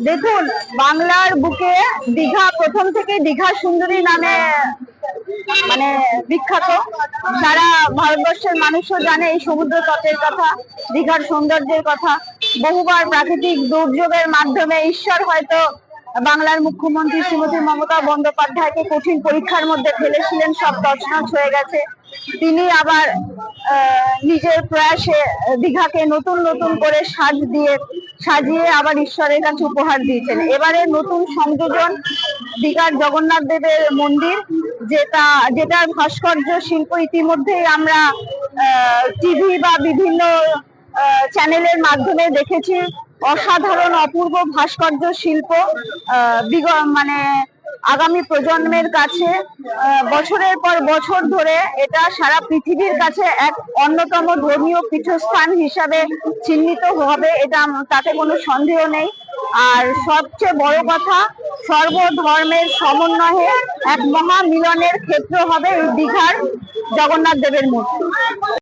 দেখুন, বাংলার বুকে দীঘা প্রথম থেকে দীঘা সুন্দরী নামে মানে বিখ্যাত। সারা ভারতবর্ষের মানুষও জানে এই সমুদ্র তটের কথা, দীঘার সৌন্দর্যের কথা। বহুবার প্রাকৃতিক দুর্যোগের মাধ্যমে ঈশ্বর হয়তো বাংলার মুখ্যমন্ত্রী শ্রীমতী মমতা বন্দ্যোপাধ্যায়কে কঠিন পরীক্ষার মধ্যে ফেলেছিলেন, সব তছনছ হয়ে গেছে। তিনি আবার নিজের প্রয়াসে দীঘাকে নতুন নতুন করে সাজিয়ে আবার ঈশ্বরের কাছে উপহার দিয়েছেন। এবারে নতুন সংযোজন দীঘার জগন্নাথ দেবের মন্দির, যেটার ভাস্কর্য শিল্প ইতিমধ্যেই আমরা টিভি বা বিভিন্ন চ্যানেলের মাধ্যমে দেখেছি। অসাধারণ অপূর্ব ভাস্কর্য শিল্প, মানে আগামী প্রজন্মের কাছে বছরের পর বছর ধরে এটা সারা পৃথিবীর কাছে এক অন্যতম ধর্মীয় পীঠস্থান হিসাবে চিহ্নিত হবে, এটা তাতে কোনো সন্দেহ নেই। আর সবচেয়ে বড় কথা, সর্বধর্মের সমন্বয়ে এক মহা মিলনের ক্ষেত্র হবে এই দীঘার জগন্নাথ দেবের মূর্তি।